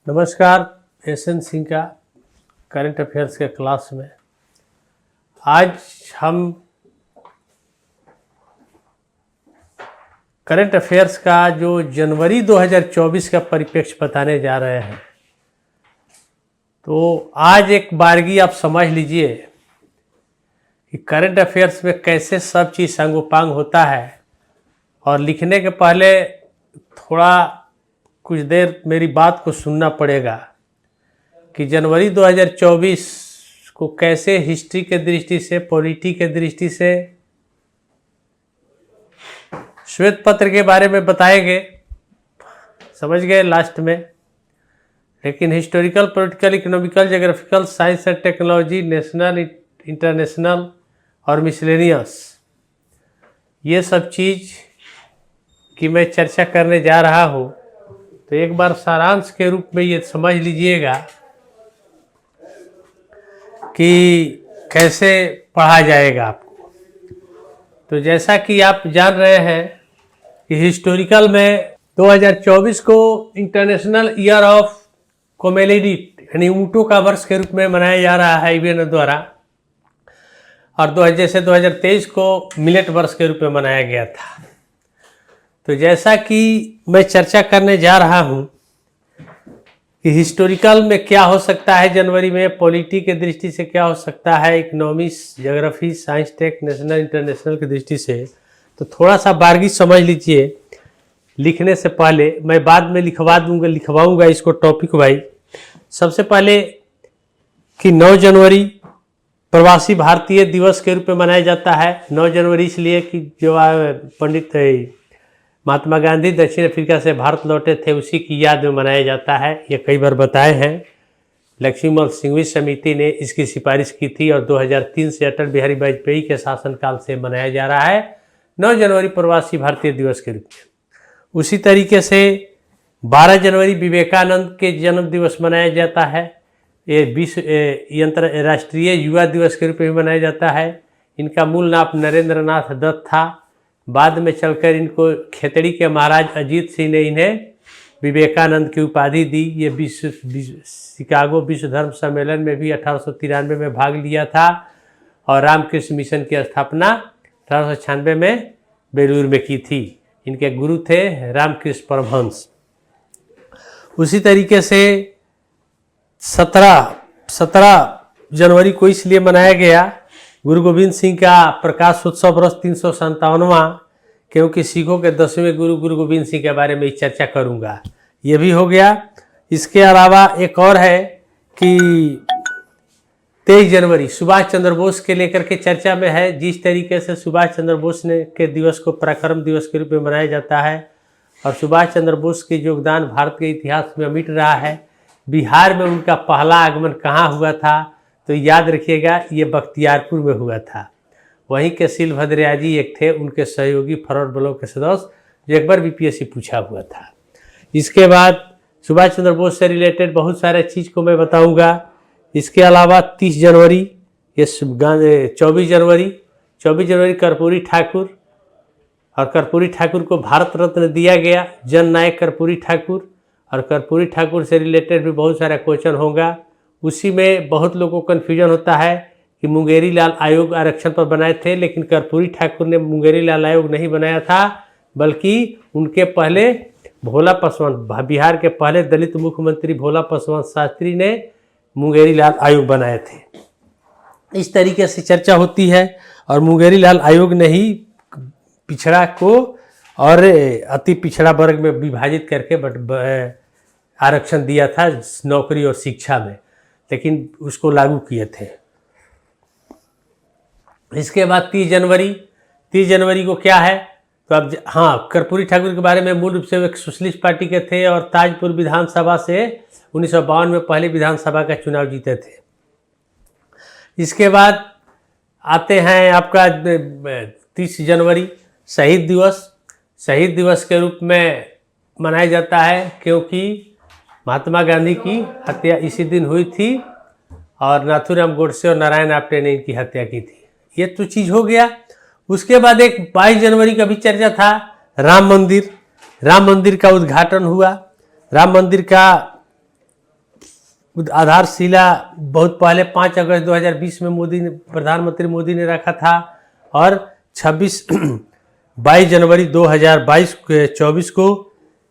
नमस्कार। एसएन सिंह का current affairs के क्लास में आज हम करंट अफेयर्स का जो जनवरी 2024 का परिप्रेक्ष्य बताने जा रहे हैं। तो आज एक बारगी आप समझ लीजिए कि करंट अफेयर्स में कैसे सब चीज़ संगोपांग होता है। और लिखने के पहले थोड़ा कुछ देर मेरी बात को सुनना पड़ेगा कि जनवरी 2024 को कैसे हिस्ट्री के दृष्टि से, पॉलिटी के दृष्टि से, श्वेत पत्र के बारे में बताएंगे, समझ गए लास्ट में। लेकिन historical, political, economical, geographical, science and technology, national, international और मिसलेनियस, ये सब चीज़ की मैं चर्चा करने जा रहा हूँ। तो एक बार सारांश के रूप में ये समझ लीजिएगा कि कैसे पढ़ा जाएगा आपको। तो जैसा कि आप जान रहे हैं कि हिस्टोरिकल में 2024 को इंटरनेशनल ईयर ऑफ कोमेलिडिट यानी ऊँटों का वर्ष के रूप में मनाया जा रहा है यूएन द्वारा। और जैसे 2023 को मिलेट वर्ष के रूप में मनाया गया था। तो जैसा कि मैं चर्चा करने जा रहा हूँ कि हिस्टोरिकल में क्या हो सकता है जनवरी में, पॉलिटी के दृष्टि से क्या हो सकता है, economics, geography, science, tech, national, international की दृष्टि से, तो थोड़ा सा बारगी समझ लीजिए। लिखने से पहले मैं बाद में लिखवाऊंगा इसको टॉपिक वाइज। सबसे पहले कि 9 जनवरी प्रवासी भारतीय दिवस के रूप में मनाया जाता है। 9 जनवरी इसलिए कि जो पंडित महात्मा गांधी दक्षिण अफ्रीका से भारत लौटे थे, उसी की याद में मनाया जाता है। ये कई बार बताए हैं। लक्ष्मीमल सिंघवी समिति ने इसकी सिफारिश की थी और 2003 से अटल बिहारी वाजपेयी के शासनकाल से मनाया जा रहा है 9 जनवरी प्रवासी भारतीय दिवस के रूप में। उसी तरीके से 12 जनवरी विवेकानंद के जन्म दिवस मनाया जाता है। ये अंतर्राष्ट्रीय युवा दिवस के रूप में मनाया जाता है। इनका मूल नाम नरेंद्र नाथ दत्त था। बाद में चलकर इनको खेतड़ी के महाराज अजीत सिंह ने इन्हें विवेकानंद की उपाधि दी। ये शिकागो विश्व धर्म सम्मेलन में भी 1893 में भाग लिया था और रामकृष्ण मिशन की स्थापना 1896 में बेलूर में की थी। इनके गुरु थे रामकृष्ण परमहंस। उसी तरीके से 17 जनवरी को इसलिए मनाया गया गुरु गोविंद सिंह का प्रकाश उत्सव वर्ष 357वां, क्योंकि सिखों के 10वें गुरु गोविंद सिंह के बारे में चर्चा करूंगा। ये भी हो गया। इसके अलावा एक और है कि 23 जनवरी सुभाष चंद्र बोस के लेकर के चर्चा में है। जिस तरीके से सुभाष चंद्र बोस ने के दिवस को पराक्रम दिवस के रूप में मनाया जाता है और सुभाष चंद्र बोस के योगदान भारत के इतिहास में अमिट रहा है। बिहार में उनका पहला आगमन कहाँ हुआ था, तो याद रखिएगा, ये बख्तियारपुर में हुआ था। वहीं के शिलभद्रया जी एक थे, उनके सहयोगी फॉरवर्ड ब्लॉक के सदस्य, जो एक बार बीपीएससी पूछा हुआ था। इसके बाद सुभाष चंद्र बोस से रिलेटेड बहुत सारे चीज़ को मैं बताऊंगा। इसके अलावा 30 जनवरी, ये 24 जनवरी कर्पूरी ठाकुर, और कर्पूरी ठाकुर को भारत रत्न दिया गया, जन नायक कर्पूरी ठाकुर। और कर्पूरी ठाकुर से रिलेटेड भी बहुत सारा क्वेश्चन होगा। उसी में बहुत लोगों को कन्फ्यूजन होता है कि मुंगेरी लाल आयोग आरक्षण पर बनाए थे, लेकिन कर्पूरी ठाकुर ने मुंगेरी लाल आयोग नहीं बनाया था, बल्कि उनके पहले भोला पासवान, बिहार के पहले दलित मुख्यमंत्री भोला पासवान शास्त्री ने मुंगेरी लाल आयोग बनाए थे। इस तरीके से चर्चा होती है। और मुंगेरी लाल आयोग ने ही पिछड़ा को और अति पिछड़ा वर्ग में विभाजित करके आरक्षण दिया था नौकरी और शिक्षा में, लेकिन उसको लागू किए थे। इसके बाद 30 जनवरी को क्या है, तो अब कर्पूरी ठाकुर के बारे में मूल रूप से वो एक सोशलिस्ट पार्टी के थे और ताजपुर विधानसभा से 1952 में पहले विधानसभा का चुनाव जीते थे। इसके बाद आते हैं आपका 30 जनवरी शहीद दिवस के रूप में मनाया जाता है, क्योंकि महात्मा गांधी की हत्या इसी दिन हुई थी और नाथूराम गोडसे और नारायण आप्टे ने इनकी हत्या की थी। ये तो चीज़ हो गया। उसके बाद एक 22 जनवरी का भी चर्चा था, राम मंदिर का उद्घाटन हुआ। राम मंदिर का आधारशिला बहुत पहले 5 अगस्त 2020 में प्रधानमंत्री मोदी ने रखा था, और 22 जनवरी 2024 को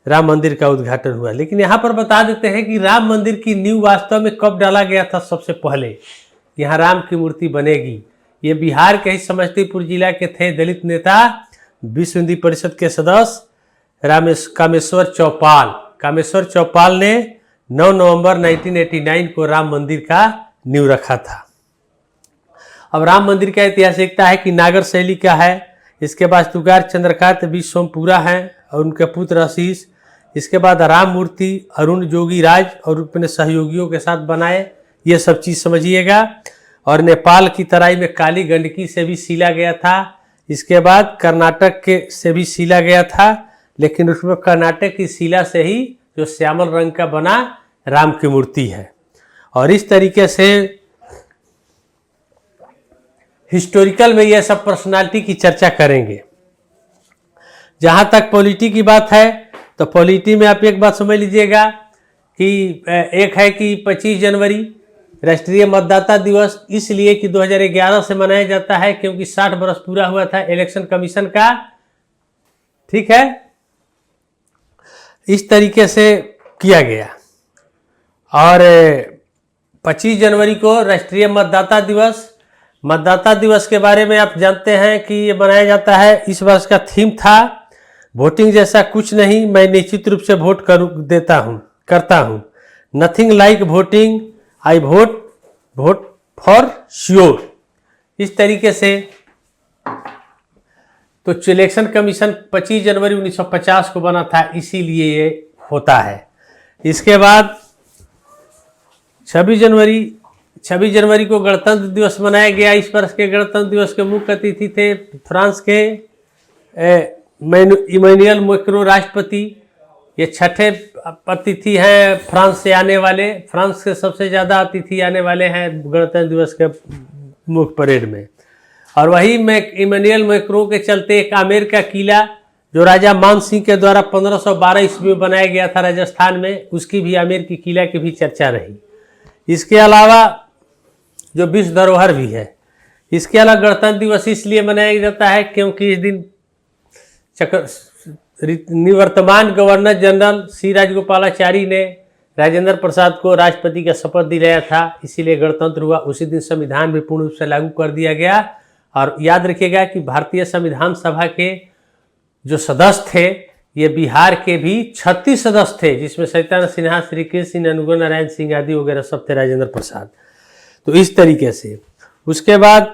राम मंदिर का उद्घाटन हुआ। लेकिन यहाँ पर बता देते हैं कि राम मंदिर की नींव वास्तव में कब डाला गया था। सबसे पहले यहाँ राम की मूर्ति बनेगी, ये बिहार के ही समस्तीपुर जिला के थे दलित नेता, विश्व हिंदी परिषद के सदस्य कामेश्वर चौपाल ने 9 नवंबर 1989 को राम मंदिर का नींव रखा था। अब राम मंदिर का ऐतिहासिकता है कि नागर शैली का है। इसके बाद वास्तुकार चंद्रकांत बी सोमपुरा हैं और उनके पुत्र आशीष। इसके बाद राम मूर्ति अरुण जोगी राज और अपने सहयोगियों के साथ बनाए, ये सब चीज़ समझिएगा। और नेपाल की तराई में काली गंडकी से भी सीला गया था। इसके बाद कर्नाटक के से भी सीला गया था, लेकिन उसमें कर्नाटक की शिला से ही जो श्यामल रंग का बना राम की मूर्ति है। और इस तरीके से हिस्टोरिकल में यह सब पर्सनालिटी की चर्चा करेंगे। जहाँ तक पॉलिटी की बात है तो पॉलिटी में आप एक बात समझ लीजिएगा कि एक है कि 25 जनवरी राष्ट्रीय मतदाता दिवस इसलिए कि 2011 से मनाया जाता है क्योंकि 60 वर्ष पूरा हुआ था इलेक्शन कमीशन का। ठीक है, इस तरीके से किया गया। और 25 जनवरी को राष्ट्रीय मतदाता दिवस के बारे में आप जानते हैं कि ये मनाया जाता है। इस वर्ष का थीम था वोटिंग जैसा कुछ नहीं, मैं निश्चित रूप से वोट करता हूँ। Nothing like voting, I vote for sure. इस तरीके से तो इलेक्शन कमीशन 25 जनवरी 1950 को बना था, इसीलिए ये होता है। इसके बाद 26 जनवरी को गणतंत्र दिवस मनाया गया। इस वर्ष के गणतंत्र दिवस के मुख्य अतिथि थे फ्रांस के इमैनुअल मैक्रों राष्ट्रपति। ये 6ठे अतिथि हैं फ्रांस से आने वाले। फ्रांस के सबसे ज़्यादा अतिथि आने वाले हैं गणतंत्र दिवस के मुख्य परेड में। और वही इमैनुअल मैक्रों के चलते एक आमेर का किला जो राजा मान सिंह के द्वारा 1512 ईस्वी में बनाया गया था राजस्थान में, उसकी भी आमेर की किला की भी चर्चा रही। इसके अलावा जो विश्व धरोहर भी है। इसके अलावा गणतंत्र दिवस इसलिए मनाया जाता है क्योंकि इस दिन निवर्तमान गवर्नर जनरल सी राजगोपालाचारी ने राजेंद्र प्रसाद को राष्ट्रपति का शपथ दिलाया था, इसीलिए गणतंत्र हुआ। उसी दिन संविधान भी पूर्ण रूप से लागू कर दिया गया। और याद रखिएगा कि भारतीय संविधान सभा के जो सदस्य थे ये बिहार के भी 36 सदस्य थे, जिसमें सत्येंद्र सिन्हा, श्री कृष्ण सिंह, अनुग्रह नारायण सिंह आदि वगैरह सब थे, राजेंद्र प्रसाद। तो इस तरीके से उसके बाद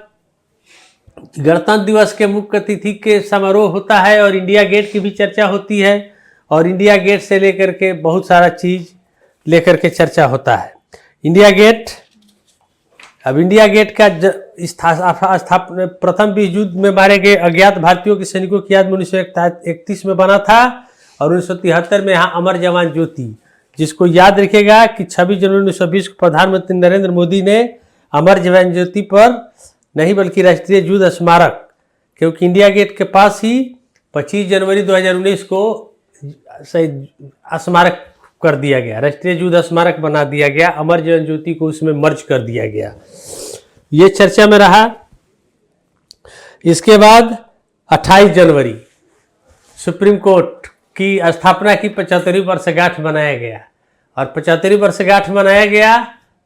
गणतंत्र दिवस के मुख्य अतिथि के समारोह होता है और इंडिया गेट की भी चर्चा होती है। और इंडिया गेट से लेकर के बहुत सारा चीज़ लेकर के चर्चा होता है। इंडिया गेट, अब इंडिया गेट का स्थापना प्रथम विश्व युद्ध में मारे गए अज्ञात भारतीयों के सैनिकों की याद में 1931 में बना था। और 1973 में यहाँ अमर जवान ज्योति, जिसको याद रखिएगा कि 26 जनवरी 1920 को प्रधानमंत्री नरेंद्र मोदी ने अमर जवान ज्योति पर नहीं बल्कि राष्ट्रीय युद्ध स्मारक, क्योंकि इंडिया गेट के पास ही 25 जनवरी 2019 को स्मारक कर दिया गया, राष्ट्रीय युद्ध स्मारक बना दिया गया। अमर जवान ज्योति को उसमें मर्ज कर दिया गया। ये चर्चा में रहा। इसके बाद 28 जनवरी सुप्रीम कोर्ट की स्थापना की 75वीं वर्षगांठ मनाया गया। और 75वीं वर्षगांठ मनाया गया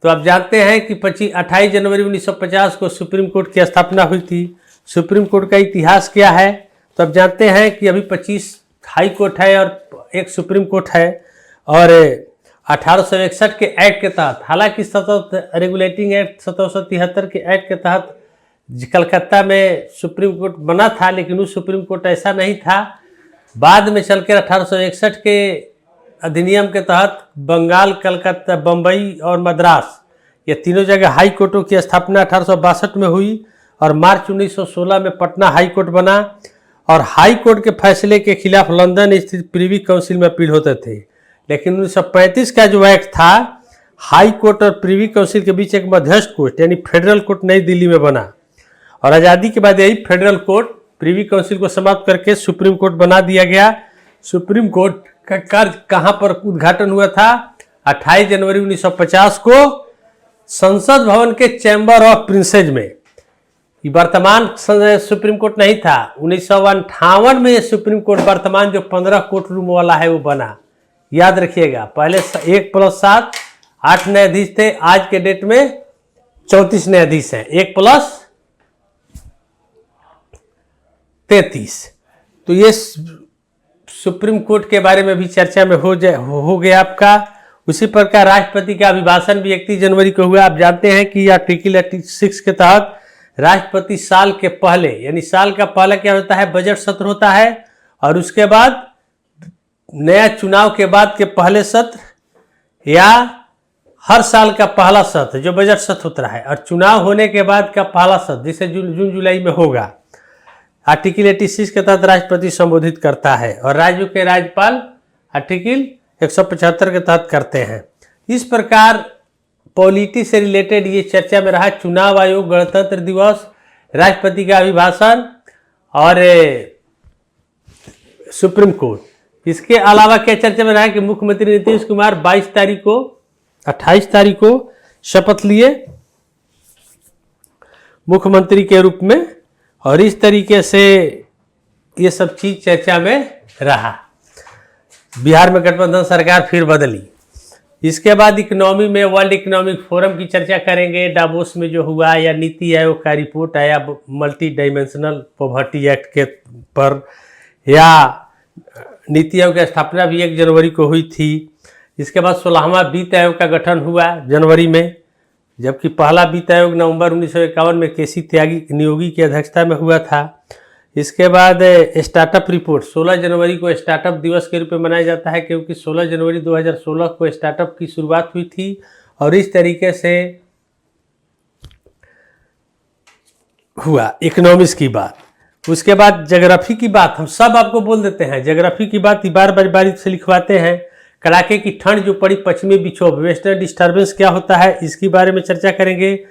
तो आप जानते हैं कि 28 जनवरी 1950 को सुप्रीम कोर्ट की स्थापना हुई थी। सुप्रीम कोर्ट का इतिहास क्या है तो आप जानते हैं कि अभी 25 हाई कोर्ट है और एक सुप्रीम कोर्ट है। और 1861 के एक्ट के तहत, हालांकि रेगुलेटिंग एक्ट 1773 के एक्ट के तहत कलकत्ता में सुप्रीम कोर्ट बना था, लेकिन उस सुप्रीम कोर्ट ऐसा नहीं था। बाद में चलकर 1861 के अधिनियम के तहत बंगाल, कलकत्ता, बम्बई और मद्रास, ये तीनों जगह हाई कोर्टों की स्थापना 1862 में हुई। और मार्च 1916 में पटना हाई कोर्ट बना। और हाई कोर्ट के फैसले के खिलाफ लंदन स्थित प्रिवी काउंसिल में अपील होते थे। लेकिन 1935 का जो एक्ट था, हाई कोर्ट और प्रिवी काउंसिल के बीच एक मध्यस्थ कोर्ट यानी फेडरल कोर्ट नई दिल्ली में बना। और आज़ादी के बाद यही फेडरल कोर्ट प्रिवी काउंसिल को समाप्त करके सुप्रीम कोर्ट बना दिया गया। सुप्रीम कोर्ट का कार्य कहाँ पर उद्घाटन हुआ था 28 जनवरी 1950 को संसद भवन के चैम्बर ऑफ प्रिंसेज में, वर्तमान सुप्रीम कोर्ट नहीं था, 1958 में ये सुप्रीम कोर्ट वर्तमान जो 15 कोर्ट रूम वाला है वो बना। याद रखिएगा, पहले 1+7 8 न्यायाधीश थे, आज के डेट में 34 न्यायाधीश हैं, 1+33। तो ये सुप्रीम कोर्ट के बारे में भी चर्चा में हो गया आपका। उसी प्रकार राष्ट्रपति का अभिभाषण भी 31 जनवरी को हुआ। आप जानते हैं कि आर्टिकल 86 के तहत राष्ट्रपति साल के पहले, यानी साल का पहला क्या होता है, बजट सत्र होता है, और उसके बाद नया चुनाव के बाद के पहले सत्र या हर साल का पहला सत्र जो बजट सत्र होता है, और चुनाव होने के बाद का पहला सत्र जिसे जून जुलाई में होगा, आर्टिकल 86 के तहत राष्ट्रपति संबोधित करता है और राज्यों के राज्यपाल आर्टिकल 175 के तहत करते हैं। इस प्रकार पॉलिटी से रिलेटेड ये चर्चा में रहा, चुनाव आयोग, गणतंत्र दिवस, राष्ट्रपति का अभिभाषण और सुप्रीम कोर्ट। इसके अलावा क्या चर्चा में रहा कि मुख्यमंत्री नीतीश कुमार 28 तारीख को शपथ लिए मुख्यमंत्री के रूप में, और इस तरीके से ये सब चीज चर्चा में रहा। बिहार में गठबंधन सरकार फिर बदली। इसके बाद इकोनॉमी में वर्ल्ड इकोनॉमिक फोरम की चर्चा करेंगे, डावोस में जो हुआ, या नीति आयोग का रिपोर्ट आया मल्टी डायमेंशनल पॉवर्टी एक्ट के पर, या नीति आयोग की स्थापना भी 1 जनवरी को हुई थी। इसके बाद 16वां वित्त आयोग का गठन हुआ जनवरी में, जबकि पहला वित्त आयोग नवंबर 1951 में केसी त्यागी नियोगी की अध्यक्षता में हुआ था। इसके बाद स्टार्टअप रिपोर्ट, 16 जनवरी को स्टार्टअप दिवस के रूप में मनाया जाता है, क्योंकि 16 जनवरी 2016 को स्टार्टअप की शुरुआत हुई थी। और इस तरीके से हुआ इकोनॉमिक्स की बात। उसके बाद ज्योग्राफी की बात, हम सब आपको बोल देते हैं ज्योग्राफी की बात, बारी से लिखवाते हैं। कड़ाके की ठंड जो पड़ी, पश्चिमी विक्षोभ, वेस्टर्न डिस्टर्बेंस क्या होता है, इसके बारे में चर्चा करेंगे।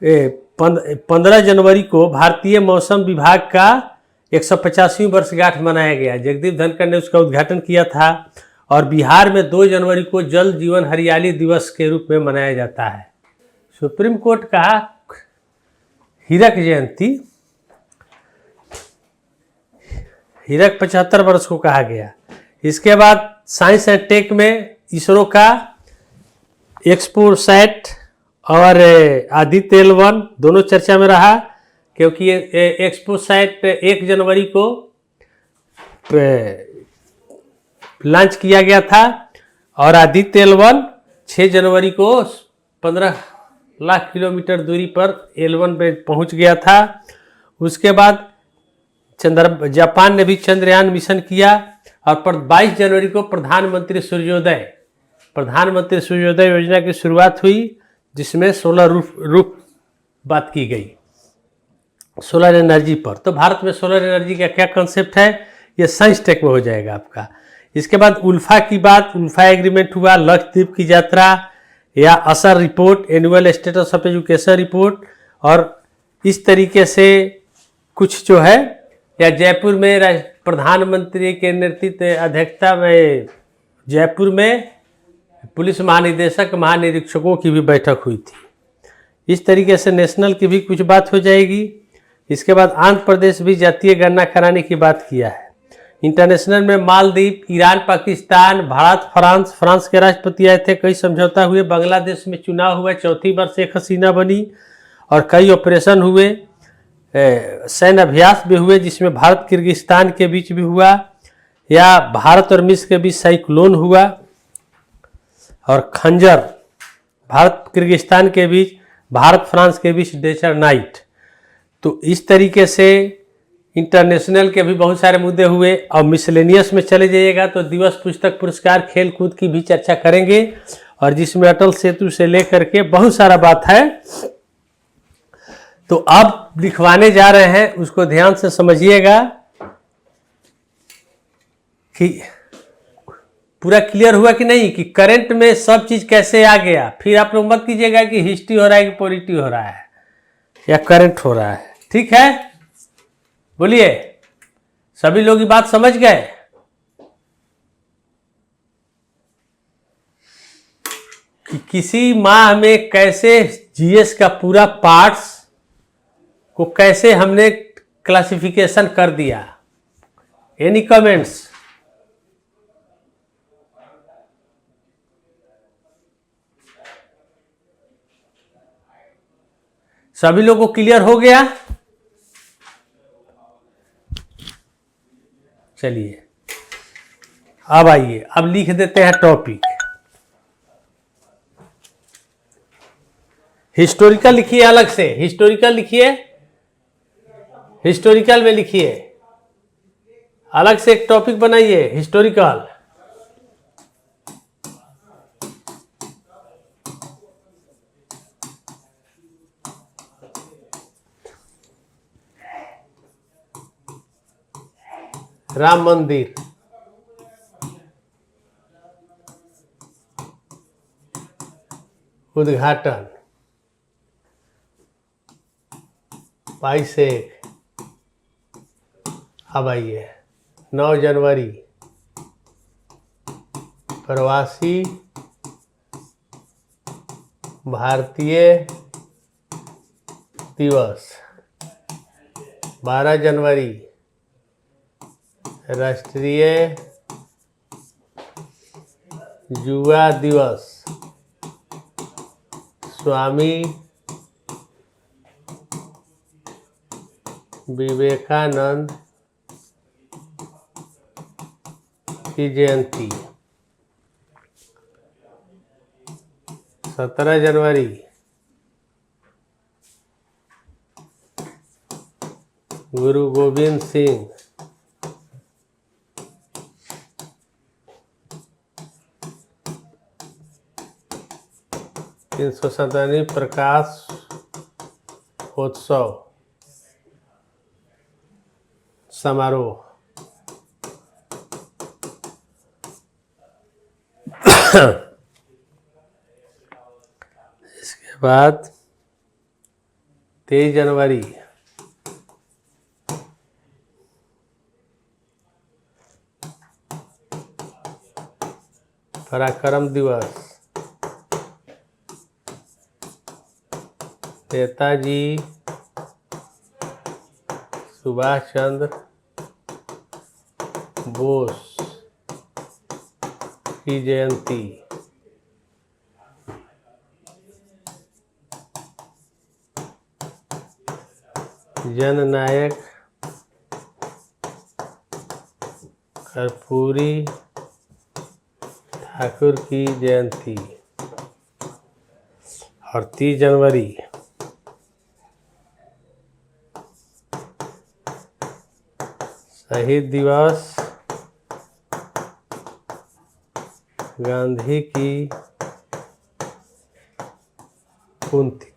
15 जनवरी को भारतीय मौसम विभाग का 150वीं वर्षगांठ मनाया गया। जगदीप धनखड़ ने उसका उद्घाटन किया था। और बिहार में 2 जनवरी को जल जीवन हरियाली दिवस के रूप में मनाया जाता है। सुप्रीम कोर्ट का हीरक जयंती, हीरक 75 वर्ष को कहा गया। इसके बाद साइंस एंड टेक में इसरो का एक्सपोसैट और आदित्य L1 दोनों चर्चा में रहा, क्योंकि एक्सपोसैट 1 जनवरी को लॉन्च किया गया था, और आदित्य L1 6 जनवरी को 15 लाख किलोमीटर दूरी पर L1 पे पहुंच गया था। उसके बाद जापान ने भी चंद्रयान मिशन किया, और 22 जनवरी को प्रधानमंत्री सूर्योदय योजना की शुरुआत हुई, जिसमें सोलर रूफ बात की गई सोलर एनर्जी पर। तो भारत में सोलर एनर्जी का क्या कंसेप्ट है, ये साइंस टेक में हो जाएगा आपका। इसके बाद उल्फा की बात, उल्फा एग्रीमेंट हुआ, लक्षद्वीप की यात्रा, या असर report, annual status of education report, और इस तरीके से कुछ जो है, या जयपुर में प्रधानमंत्री के नेतृत्व अध्यक्षता में जयपुर में पुलिस महानिदेशक महानिरीक्षकों की भी बैठक हुई थी। इस तरीके से नेशनल की भी कुछ बात हो जाएगी। इसके बाद आंध्र प्रदेश भी जातीय गणना कराने की बात किया है। इंटरनेशनल में मालदीव, ईरान, पाकिस्तान, भारत, फ्रांस के राष्ट्रपति आए थे, कई समझौता हुए। बांग्लादेश में चुनाव हुआ, चौथी बार शेख हसीना बनी, और कई ऑपरेशन हुए, सैन्य अभ्यास भी हुए, जिसमें भारत किर्गिस्तान के बीच भी हुआ, या भारत और मिस्र के बीच साइक्लोन हुआ, और खंजर, भारत किर्गिस्तान के बीच, भारत फ्रांस के बीच डेजर्ट नाइट। तो इस तरीके से इंटरनेशनल के भी बहुत सारे मुद्दे हुए। और मिसलेनियस में चले जाइएगा तो दिवस, पुस्तक, पुरस्कार, खेल कूद की भी चर्चा करेंगे, और जिसमें अटल सेतु से लेकर के बहुत सारा बात है। तो अब लिखवाने जा रहे हैं, उसको ध्यान से समझिएगा कि पूरा क्लियर हुआ कि नहीं, कि करंट में सब चीज कैसे आ गया। फिर आप लोग मत कीजिएगा कि हिस्ट्री हो रहा है कि पॉलिटी हो रहा है या करंट हो रहा है। ठीक है, बोलिए, सभी लोग ये बात समझ गए? कि किसी माह में कैसे जीएस का पूरा पार्ट्स को कैसे हमने क्लासिफिकेशन कर दिया। Any comments? सभी लोगों को क्लियर हो गया? चलिए अब आइए, अब लिख देते हैं टॉपिक। हिस्टोरिकल लिखिए, अलग से हिस्टोरिकल लिखिए, हिस्टोरिकल में लिखिए, अलग से एक टॉपिक बनाइए हिस्टोरिकल। राम मंदिर, उद्घाटन, 22 अब आइए 9 जनवरी प्रवासी भारतीय दिवस, 12 जनवरी राष्ट्रीय युवा दिवस, स्वामी विवेकानंद की जयंती, 17 जनवरी गुरु गोविंद सिंह 357 प्रकाश उत्सव समारोह। इसके बाद 23 जनवरी पराक्रम दिवस, नेताजी सुभाष चंद्र बोस की जयंती, जननायक कर्पूरी ठाकुर की जयंती, और 30 जनवरी शहीद दिवस, गांधी की पुण्यतिथि।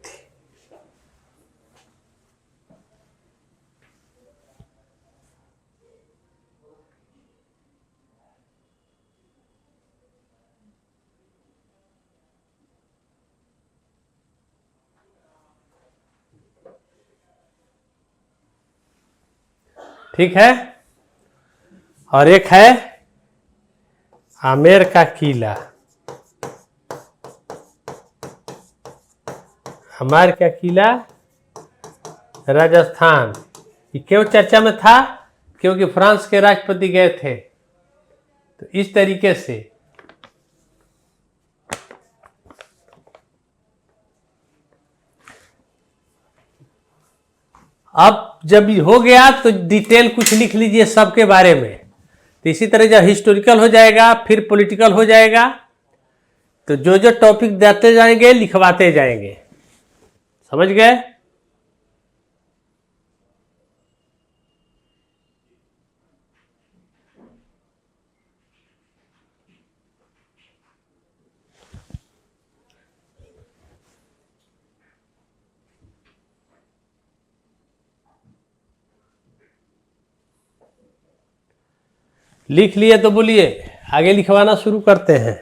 ठीक है, और एक है आमेर का किला। आमेर का किला राजस्थान, ये क्यों चर्चा में था? क्योंकि फ्रांस के राष्ट्रपति गए थे। तो इस तरीके से अब जब हो गया तो डिटेल कुछ लिख लीजिए सबके बारे में। तो इसी तरह जब हिस्टोरिकल हो जाएगा फिर पॉलिटिकल हो जाएगा, तो जो जो टॉपिक देते जाएंगे लिखवाते जाएंगे। समझ गए? लिख लिए तो बोलिए, आगे लिखवाना शुरू करते हैं।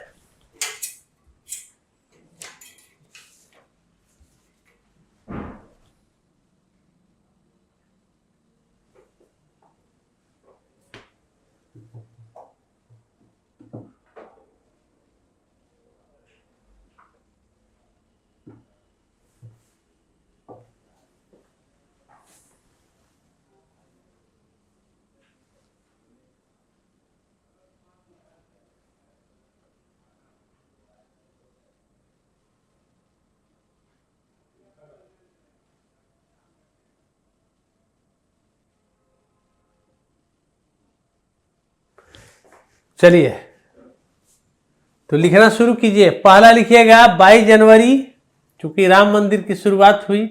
चलिए तो लिखना शुरू कीजिए। पहला लिखिएगा 22 जनवरी, चूंकि राम मंदिर की शुरुआत हुई।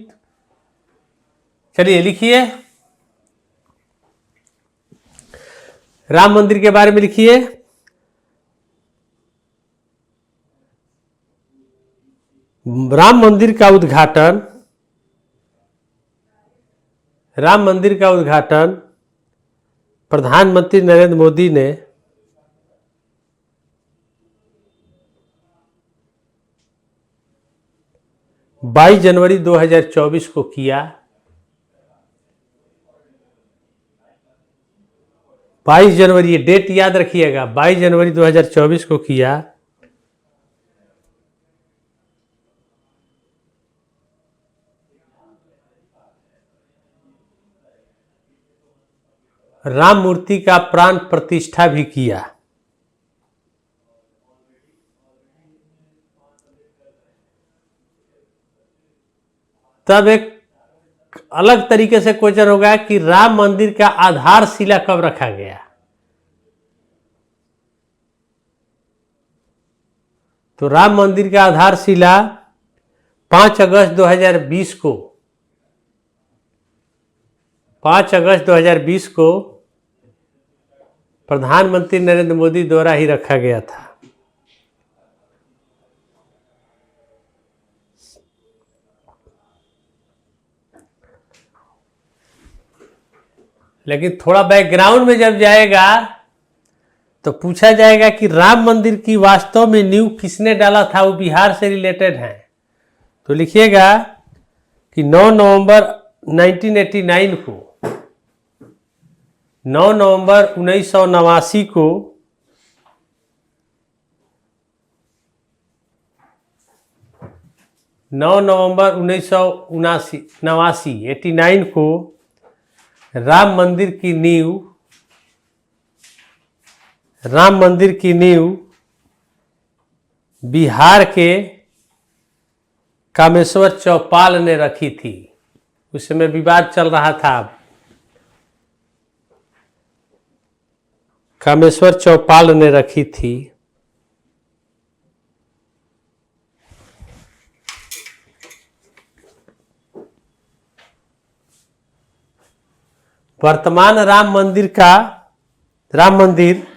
चलिए लिखिए, राम मंदिर के बारे में लिखिए। राम मंदिर का उद्घाटन, राम मंदिर का उद्घाटन प्रधानमंत्री नरेंद्र मोदी ने 22 जनवरी 2024 को किया। 22 जनवरी, ये डेट याद रखिएगा, 22 जनवरी 2024 को किया। राम मूर्ति का प्राण प्रतिष्ठा भी किया। तब एक अलग तरीके से क्वेश्चन होगा कि राम मंदिर का आधारशिला कब रखा गया। तो राम मंदिर का आधारशिला 5 अगस्त 2020 को 5 अगस्त 2020 को प्रधानमंत्री नरेंद्र मोदी द्वारा ही रखा गया था। लेकिन थोड़ा बैकग्राउंड में जब जाएगा तो पूछा जाएगा कि राम मंदिर की वास्तव में नींव किसने डाला था, वो बिहार से रिलेटेड है। तो लिखिएगा कि 9 नवंबर 1989 को 9 नवंबर 1989 को नवंबर 1989 को राम मंदिर की नींव बिहार के कामेश्वर चौपाल ने रखी थी। उस समय विवाद चल रहा था। कामेश्वर चौपाल ने रखी थी। वर्तमान राम मंदिर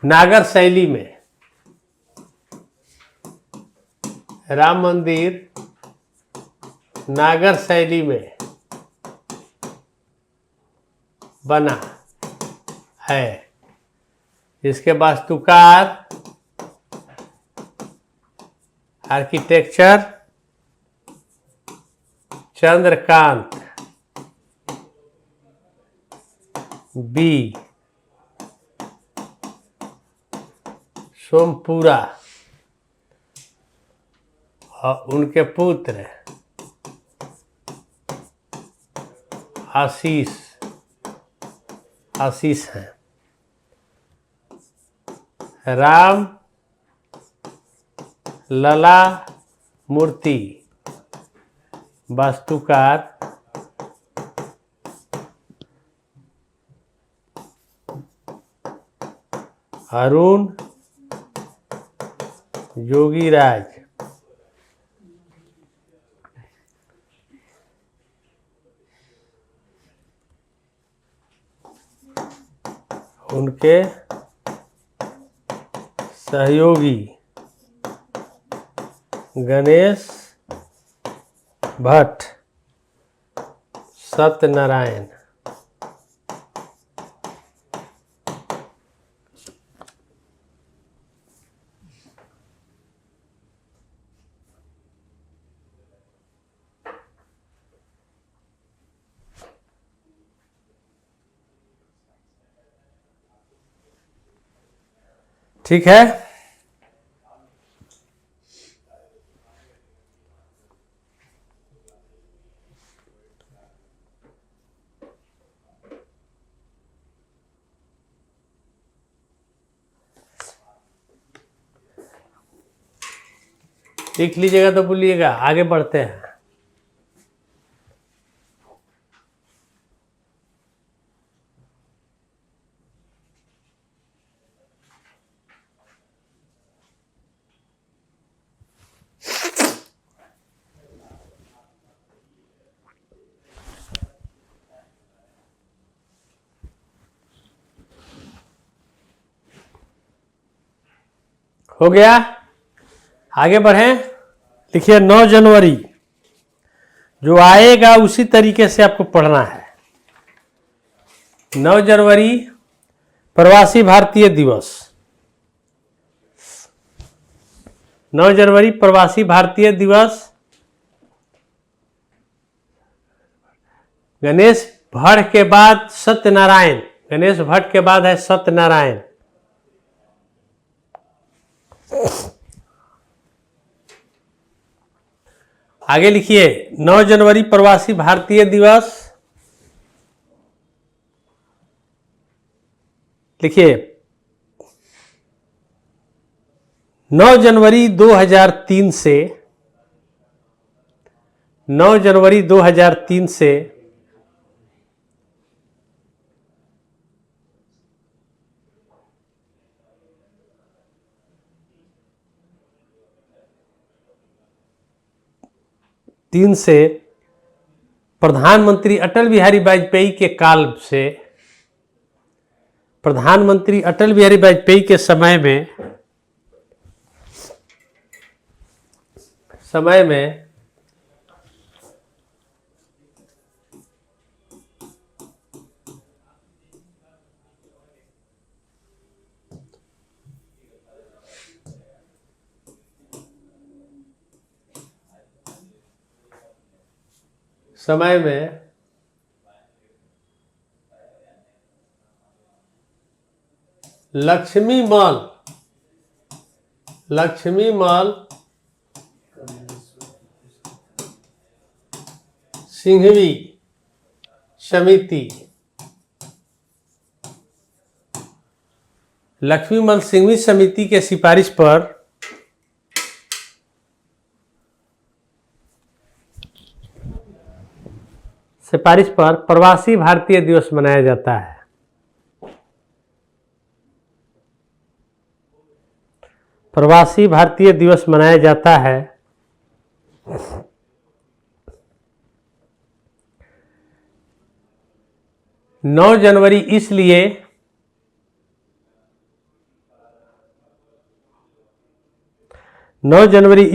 नागर शैली में, राम मंदिर नागर शैली में बना है। इसके वास्तुकार, आर्किटेक्चर चंद्रकांत बी सोमपुरा और उनके पुत्र आशीष हैं। राम लला मूर्ति वास्तुकार अरुण योगीराज। उनके सहयोगी गणेश भट्ट, सत्यनारायण। ठीक है, लिख लीजिएगा तो बोलिएगा, आगे बढ़ते हैं। हो गया। आगे बढ़ें। लिखिए 9 जनवरी जो आएगा उसी तरीके से आपको पढ़ना है। 9 जनवरी प्रवासी भारतीय दिवस। 9 जनवरी प्रवासी भारतीय दिवस। गणेश भट्ट के बाद सत्यनारायण। गणेश भट्ट के बाद है सत्यनारायण। आगे लिखिए 9 जनवरी प्रवासी भारतीय दिवस। लिखिए 9 जनवरी 2003 से 9 जनवरी 2003 से प्रधानमंत्री अटल बिहारी वाजपेयी के काल से, प्रधानमंत्री अटल बिहारी वाजपेयी के समय में लक्ष्मी मल सिंघवी समिति, लक्ष्मी मल सिंघवी समिति के सिफारिश पर प्रवासी भारतीय दिवस मनाया जाता है। प्रवासी भारतीय दिवस मनाया जाता है। 9 जनवरी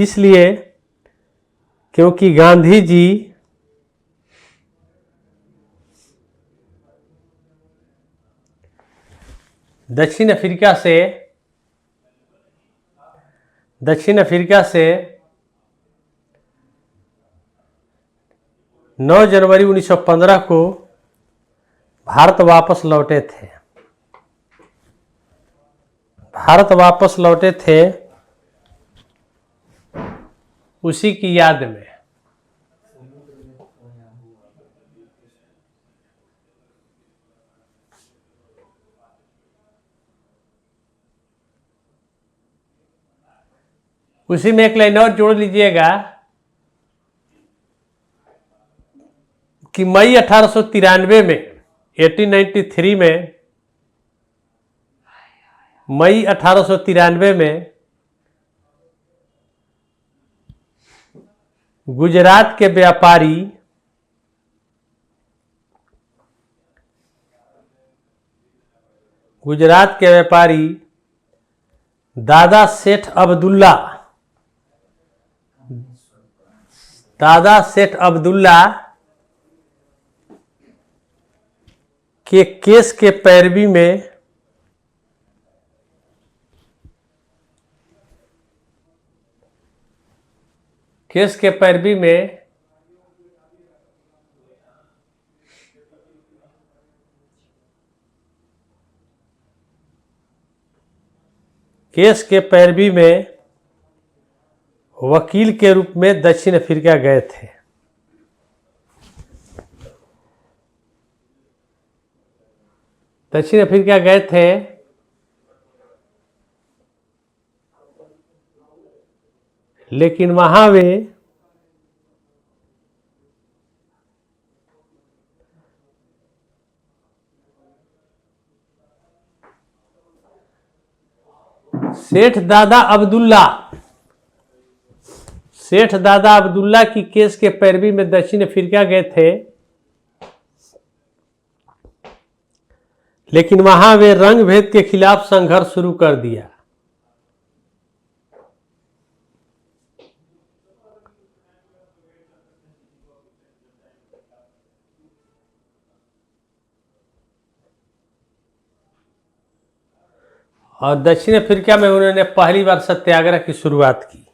इसलिए क्योंकि गांधी जी दक्षिण अफ्रीका से 9 जनवरी 1915 को भारत वापस लौटे थे उसी की याद में। उसी में एक लाइन और जोड़ लीजिएगा कि मई 1893 में 1893 में मई 1893 में गुजरात के व्यापारी दादा सेठ अब्दुल्ला के केस के पैरवी में वकील के रूप में दक्षिण अफ्रीका गए थे। लेकिन वहां वे सेठ दादा अब्दुल्ला की केस के पैरवी में दक्षिण अफ्रीका गए थे, लेकिन वहां वे रंग भेद के खिलाफ संघर्ष शुरू कर दिया। और दक्षिण अफ्रीका में उन्होंने पहली बार सत्याग्रह की शुरुआत की।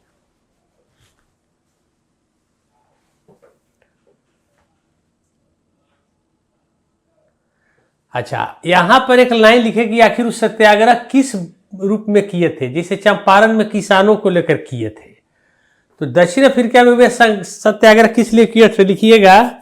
अच्छा, यहां पर एक लाइन लिखे कि आखिर उस सत्याग्रह किस रूप में किए थे, जैसे चंपारण में किसानों को लेकर किए थे, तो दक्षिण अफ्रीका में वे सत्याग्रह किस लिए किए थे, लिखिएगा।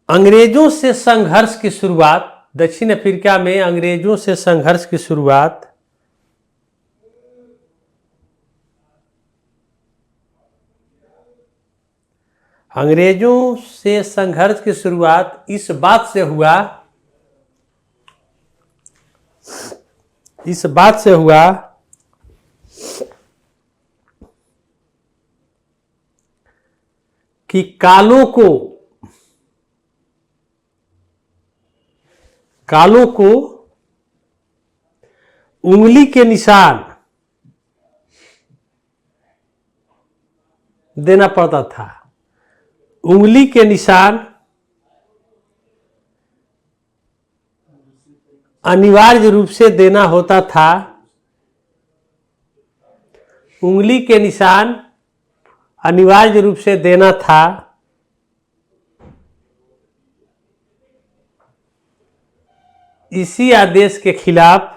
अंग्रेजों से संघर्ष की शुरुआत, दक्षिण अफ्रीका में अंग्रेजों से संघर्ष की शुरुआत अंग्रेजों से संघर्ष की शुरुआत इस बात से हुआ कि कालों को उंगली के निशान देना पड़ता था। उंगली के निशान अनिवार्य रूप से देना होता था। उंगली के निशान अनिवार्य रूप से देना था। इसी आदेश के खिलाफ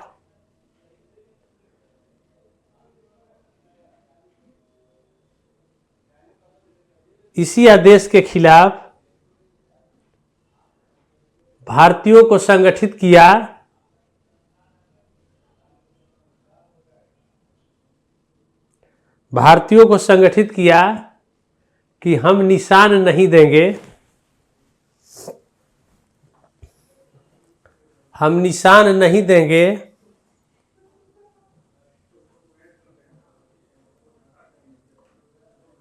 भारतीयों को संगठित किया। कि हम निशान नहीं देंगे,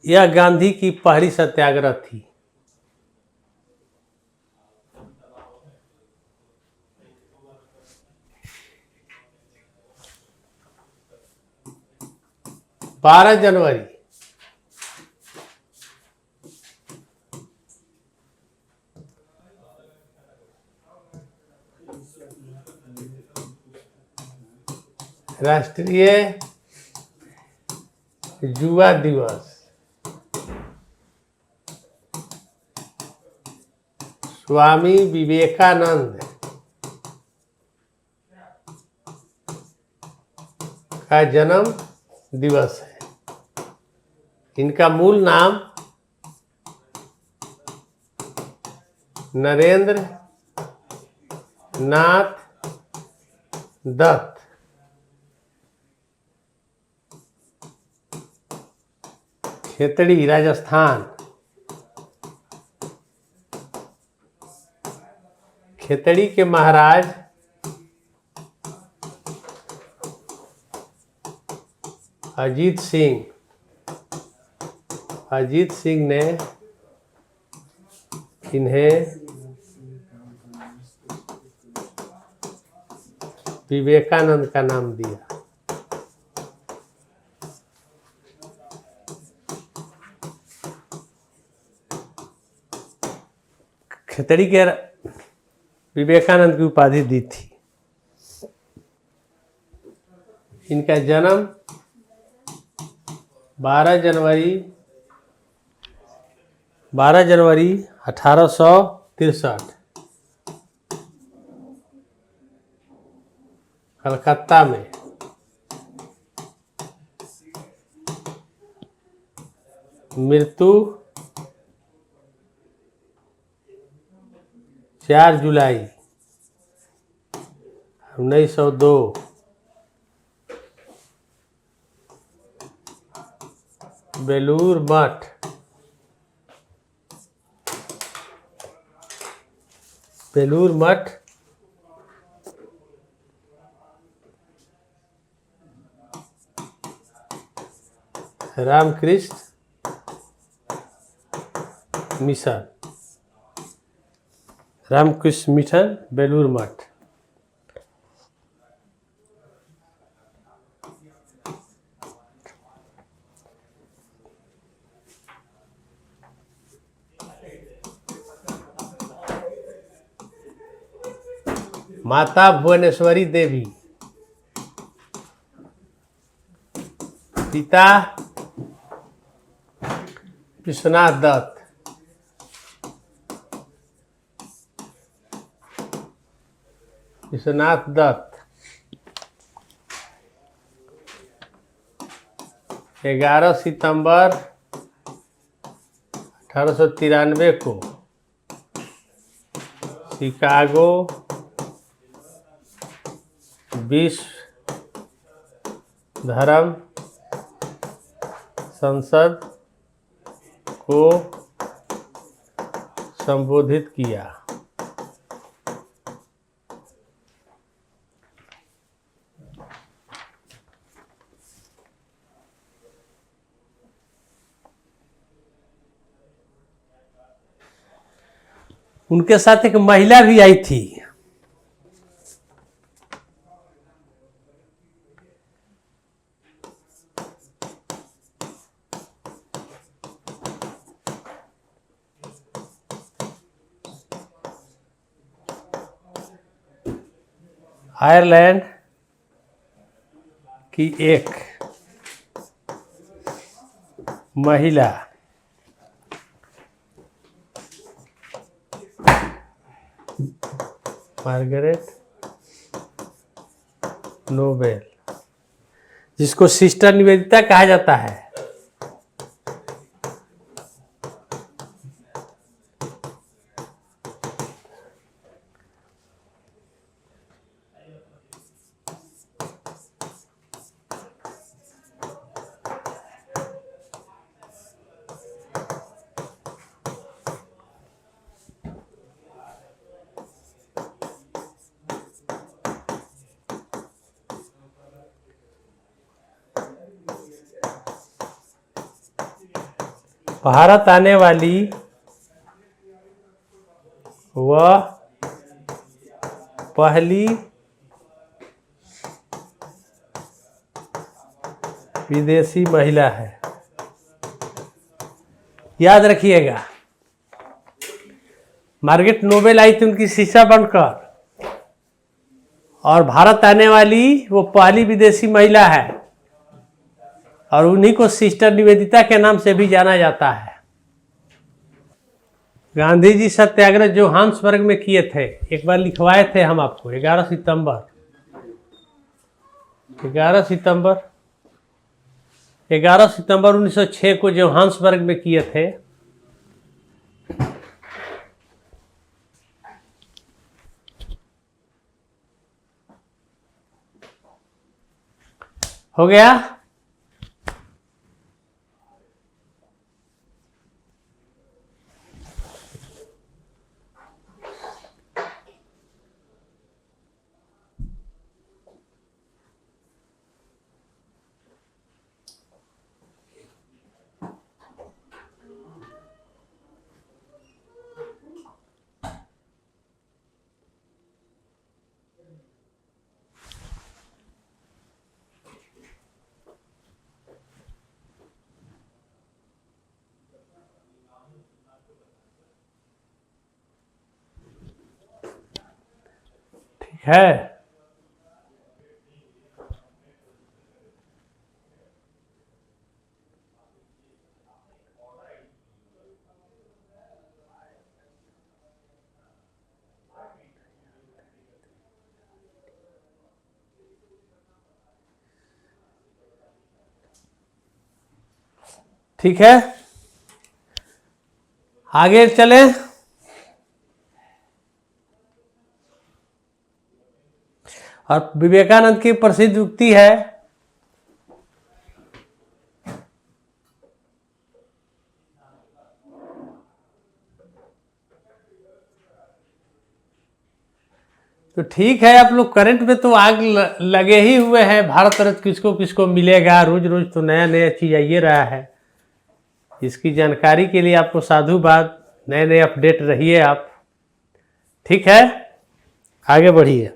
यह गांधी की पहली सत्याग्रह थी। बारह जनवरी राष्ट्रीय युवा दिवस। स्वामी विवेकानंद का जन्म दिवस है। इनका मूल नाम नरेंद्र नाथ दत्त। खेतड़ी, राजस्थान। खेतड़ी के महाराज अजीत सिंह ने इन्हें विवेकानंद का नाम दिया। खेतड़ी के विवेकानंद की उपाधि दी थी। इनका जन्म 12 जनवरी 1863 कलकत्ता में। मृत्यु 4 जुलाई 1902 बेलूर मठ, रामकृष्ण मिशन, बेलूर मठ। माता भुवनेश्वरी देवी, पिता विश्वनाथ दत्त, विश्वनाथ दत्त 11 सितंबर 1893 को शिकागो विश्व धर्म संसद को संबोधित किया। उनके साथ एक महिला भी आई थी, आयरलैंड की एक महिला मार्गरेट नोबेल, जिसको सिस्टर निवेदिता कहा जाता है। भारत आने वाली वह पहली विदेशी महिला है। याद रखिएगा, मार्गरेट नोबेल आई थी उनकी शिष्या बनकर, और भारत आने वाली वो पहली विदेशी महिला है, और उन्हीं को सिस्टर निवेदिता के नाम से भी जाना जाता है। गांधी जी सत्याग्रह जोहान्सबर्ग में किए थे, एक बार लिखवाए थे हम आपको। 11 सितंबर 1906 को जोहान्सबर्ग में किए थे। हो गया। है ठीक है, आगे चले। और विवेकानंद की प्रसिद्ध उक्ति है, तो ठीक है, आप लोग करंट में तो आग लगे ही हुए हैं। भारत रत्न किसको किसको मिलेगा, रोज रोज तो नया नया चीज आइए रहा है। इसकी जानकारी के लिए आपको साधुवाद, नए नए अपडेट रहिए आप। ठीक है, आगे बढ़िए।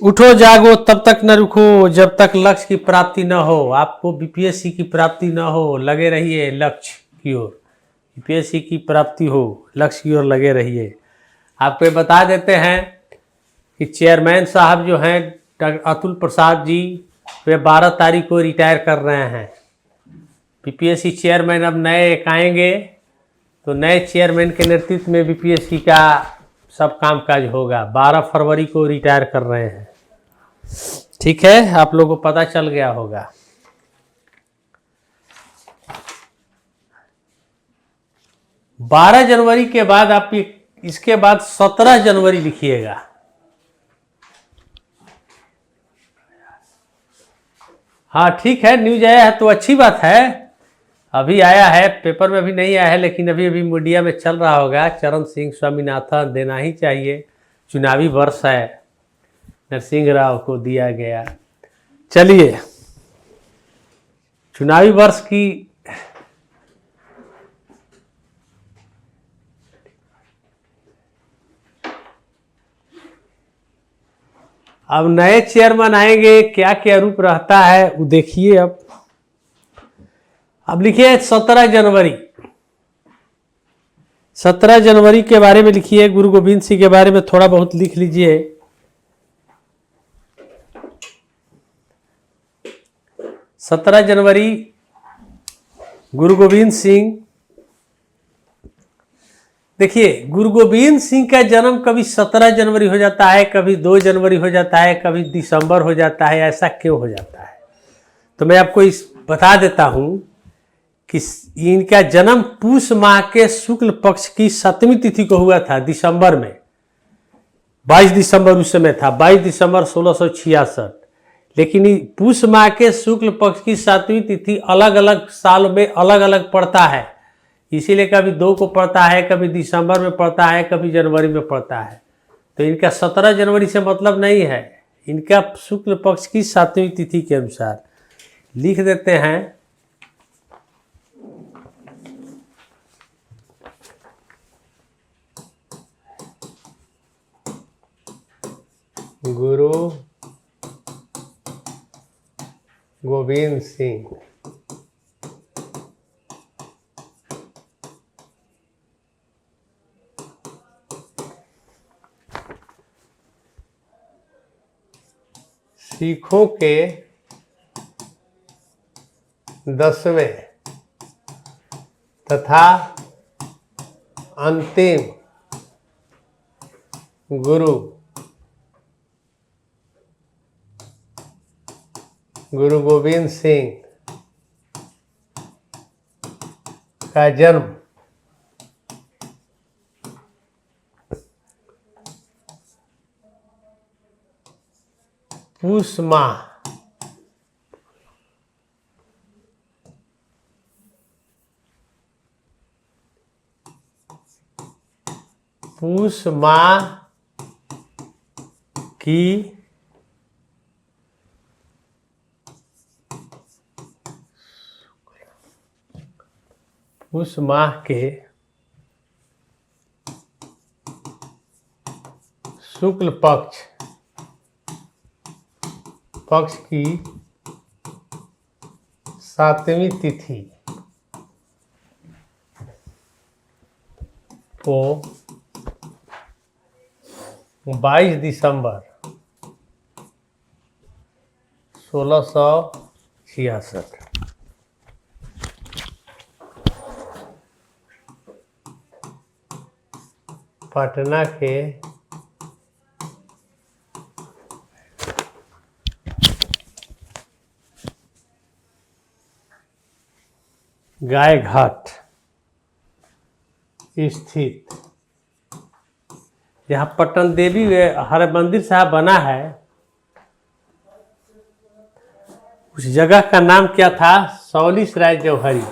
उठो जागो तब तक न रुको जब तक लक्ष्य की प्राप्ति न हो। आपको बीपीएससी की प्राप्ति न हो, लगे रहिए लक्ष्य की ओर। यूपीएससी की प्राप्ति हो, लक्ष्य की ओर लगे रहिए। आपको ये बता देते हैं कि चेयरमैन साहब जो हैं डॉक्टर अतुल प्रसाद जी, वे 12 तारीख को रिटायर कर रहे हैं। बीपीएससी चेयरमैन अब नए एक आएंगे, तो नए चेयरमैन के नेतृत्व में बीपीएससी का सब कामकाज होगा। 12 फरवरी को रिटायर कर रहे हैं। ठीक है, आप लोगों को पता चल गया होगा। बारह जनवरी के बाद आप इसके बाद 17 जनवरी लिखिएगा। हाँ ठीक है, न्यूज आया है तो अच्छी बात है। अभी आया है, पेपर में भी नहीं आया है, लेकिन अभी अभी मीडिया में चल रहा होगा। चरण सिंह स्वामीनाथन देना ही चाहिए, चुनावी वर्ष है, नरसिंह राव को दिया गया। चलिए, चुनावी वर्ष की अब नए चेयरमैन आएंगे, क्या क्या रूप रहता है वो देखिए। अब लिखिए 17 जनवरी। 17 जनवरी के बारे में लिखिए। गुरु गोविंद सिंह के बारे में थोड़ा बहुत लिख लीजिए। 17 जनवरी गुरु गोविंद सिंह। देखिए, गुरु गोविंद सिंह का जन्म कभी 17 जनवरी हो जाता है, कभी 2 जनवरी हो जाता है, कभी दिसंबर हो जाता है। ऐसा क्यों हो जाता है? तो मैं आपको बता देता हूं कि इनका जन्म पूष माह के शुक्ल पक्ष की 7वीं तिथि को हुआ था, दिसंबर में। 22 दिसंबर उस समय था, 22 दिसंबर 1666। लेकिन पूष माह के शुक्ल पक्ष की 7वीं तिथि अलग अलग साल में अलग अलग पड़ता है, इसीलिए कभी 2 को पड़ता है, कभी दिसंबर में पड़ता है, कभी जनवरी में पड़ता है। तो इनका 17 जनवरी से मतलब नहीं है, इनका शुक्ल पक्ष की 7वीं तिथि के अनुसार लिख देते हैं। गुरु गोविंद सिंह। सिखों के 10वें तथा अंतिम गुरु गुरु गोविंद सिंह का जन्म पूष माह की पूष माह के शुक्ल पक्ष की 7वीं तिथि को 22 दिसंबर 1666 पटना के गाय घाट स्थित, जहाँ पटन देवी हर मंदिर साहब बना है, उस जगह का नाम क्या था? सौलिस राय जौहरी।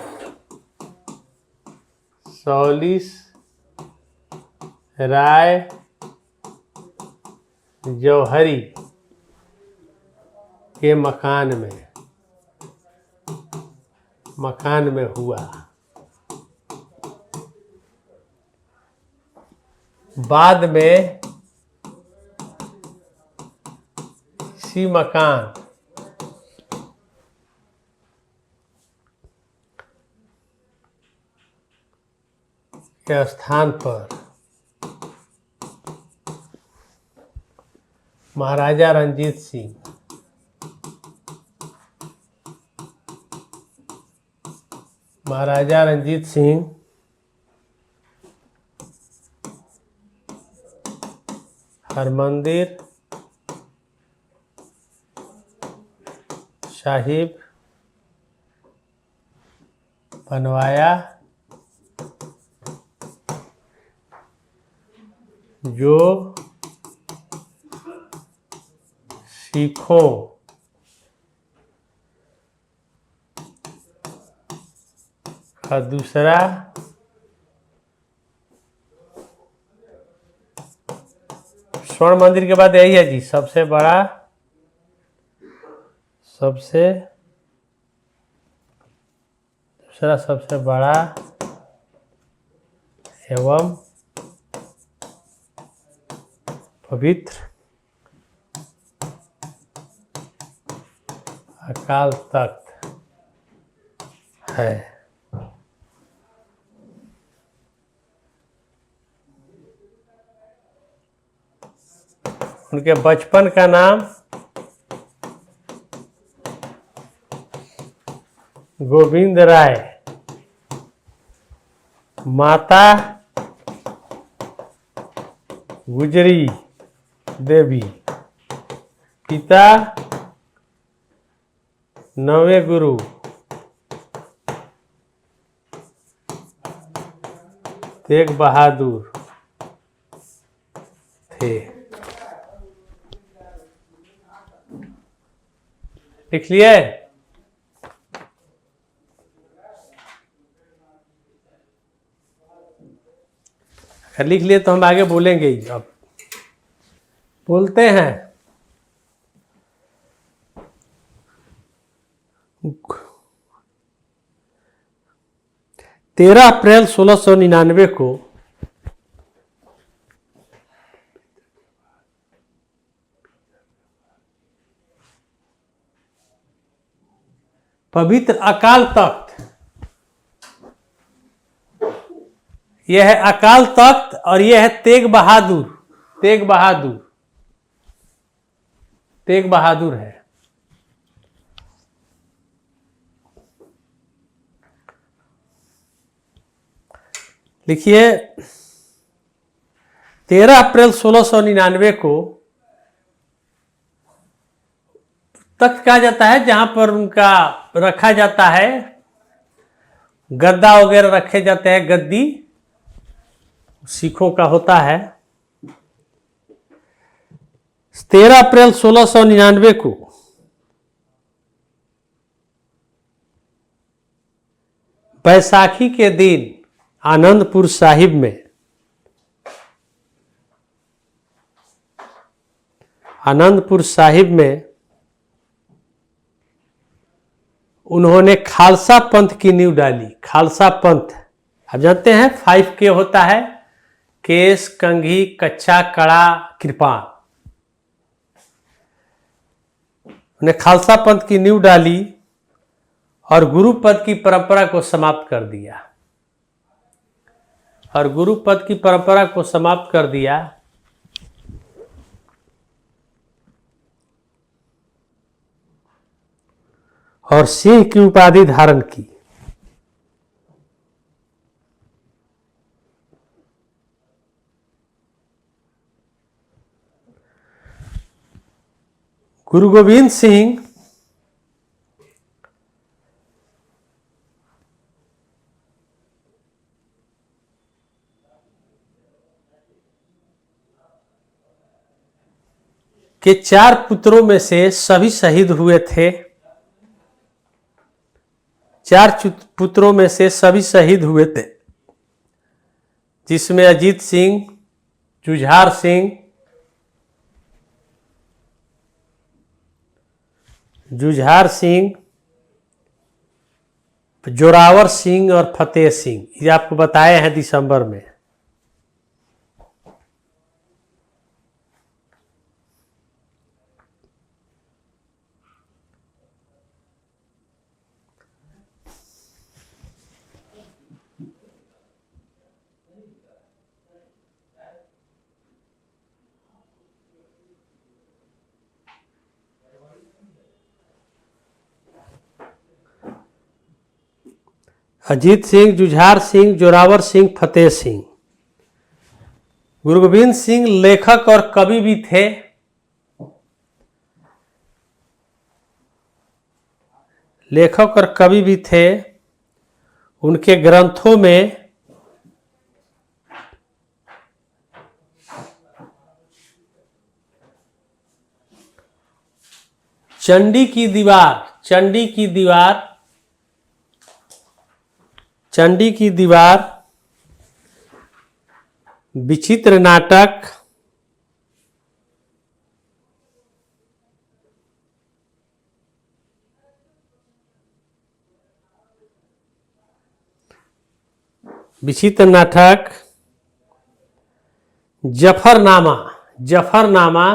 सौलिस राय जौहरी के मकान में हुआ। बाद में इसी मकान के स्थान पर महाराजा रणजीत सिंह हरमंदिर साहिब बनवाया, जो सिखों का दूसरा स्वर्ण मंदिर के बाद यही है जी, सबसे बड़ा एवं पवित्र अकाल तख्त है। उनके बचपन का नाम गोविंद राय, माता गुजरी देवी, पिता नवे गुरु तेग बहादुर थे। लिख लिए? लिख लिए तो हम आगे बोलेंगे ही। अब बोलते हैं, 13 अप्रैल 1699 को पवित्र अकाल तख्त, यह है अकाल तख्त और यह है तेग बहादुर है। लिखिए, 13 अप्रैल 1699 को तख्त कहा जाता है जहां पर उनका रखा जाता है, गद्दा वगैरह रखे जाते हैं, गद्दी सिखों का होता है। 13 अप्रैल 1699 को बैसाखी के दिन आनंदपुर साहिब में उन्होंने खालसा पंथ की नींव डाली। खालसा पंथ आप जानते हैं 5K होता है, केस, कंघी, कच्छा, कड़ा, कृपाण। उन्हें खालसा पंथ की नींव डाली और गुरुपद की परंपरा को समाप्त कर दिया। और सिंह की उपाधि धारण की। गुरु गोविंद सिंह के 4 पुत्रों में से सभी शहीद हुए थे। 4 पुत्रों में से सभी शहीद हुए थे, जिसमें अजीत सिंह, जुझार सिंह, जोरावर सिंह और फतेह सिंह, ये आपको बताए हैं दिसंबर में। अजीत सिंह, जुझार सिंह, जोरावर सिंह, फतेह सिंह। गुरु गोविंद सिंह लेखक और कवि भी थे। लेखक और कवि भी थे। उनके ग्रंथों में चंडी की दीवार, चंडी की दीवार, चंडी की दीवार, विचित्र नाटक, विचित्र नाटक, जफरनामा, जफरनामा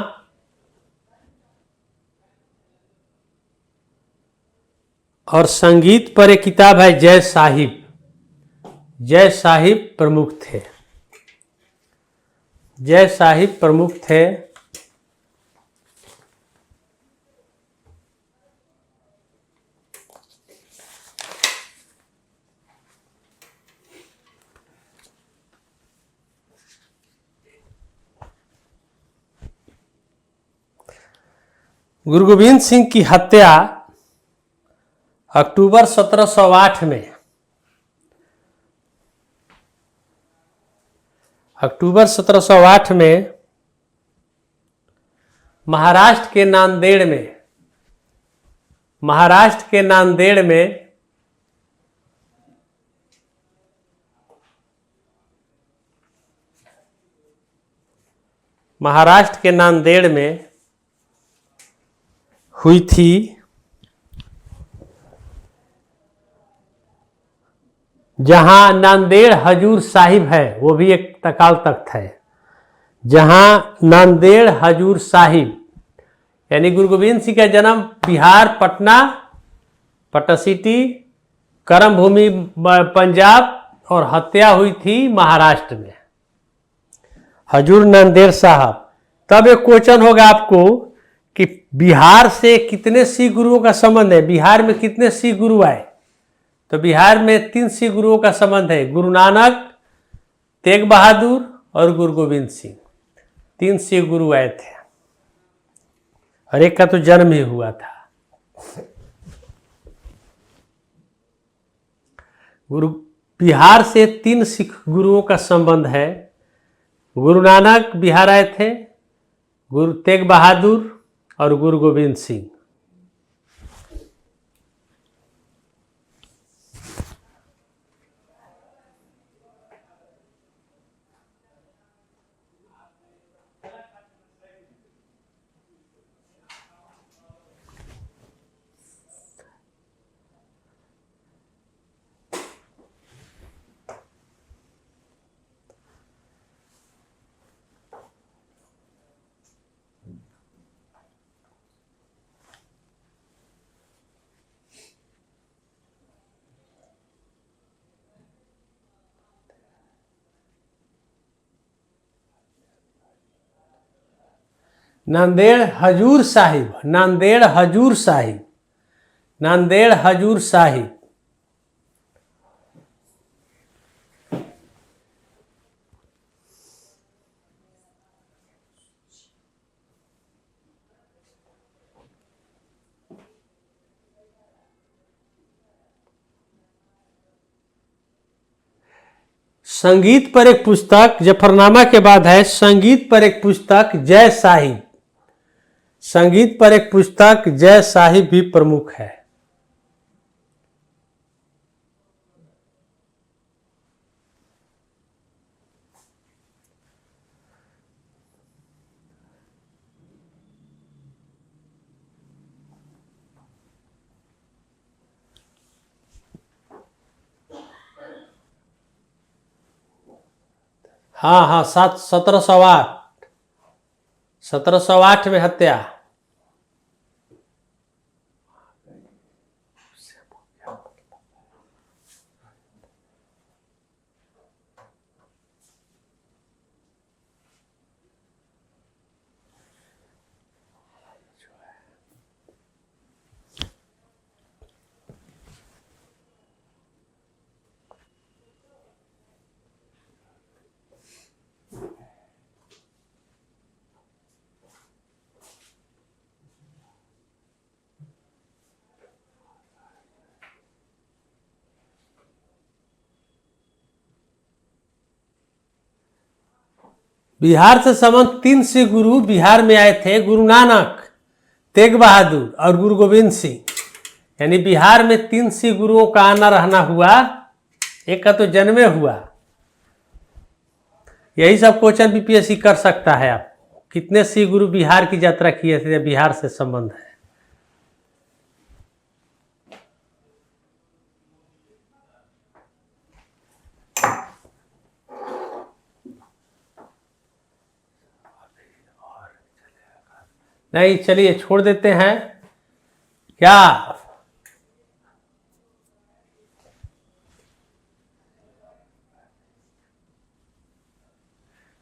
और संगीत पर एक किताब है जय साहिब। जय साहिब प्रमुख थे। जय साहिब प्रमुख थे। गुरु गोविंद सिंह की हत्या अक्टूबर 1708 में, अक्टूबर 1708 में महाराष्ट्र के नांदेड़ में, महाराष्ट्र के नांदेड़ में महाराष्ट्र के नांदेड़ में हुई थी। जहां नांदेड़ हजूर साहिब है, वो भी एक तकाल तख्त है। जहां नांदेड़ हजूर साहिब, यानी गुरु गोविंद सिंह का जन्म बिहार, पटना, पटना सिटी, कर्म भूमि पंजाब, और हत्या हुई थी महाराष्ट्र में, हजूर नांदेड़ साहब। तब एक क्वेश्चन होगा आपको कि बिहार से कितने सिख गुरुओं का संबंध है, बिहार में कितने सिख गुरु आए? तो बिहार में 3 सिख गुरुओं का संबंध है, गुरु नानक, तेग बहादुर और गुरु गोविंद सिंह। 3 सिख गुरु आए थे और एक का तो जन्म ही हुआ था। बिहार से 3 सिख गुरुओं का संबंध है। गुरु नानक बिहार आए थे, गुरु तेग बहादुर और गुरु गोविंद सिंह। नांदेड़ हजूर साहिब, नांदेड़ हजूर साहिब, नांदेड़ हजूर साहिब। संगीत पर एक पुस्तक, जफरनामा के बाद है संगीत पर एक पुस्तक जय साहिब। संगीत पर एक पुस्तक जय साहिब भी प्रमुख है। हाँ हाँ, 1708, 1708 में हत्या। बिहार से संबंध 3 सिख गुरु बिहार में आए थे, गुरु नानक, तेग बहादुर और गुरु गोविंद सिंह। यानी बिहार में 3 सिख गुरुओं का आना रहना हुआ, एक का तो जन्मे हुआ। यही सब क्वेश्चन बीपीएससी कर सकता है। आप कितने सिख गुरु बिहार की यात्रा किए थे, बिहार से संबंध है। नहीं, चलिए छोड़ देते हैं क्या।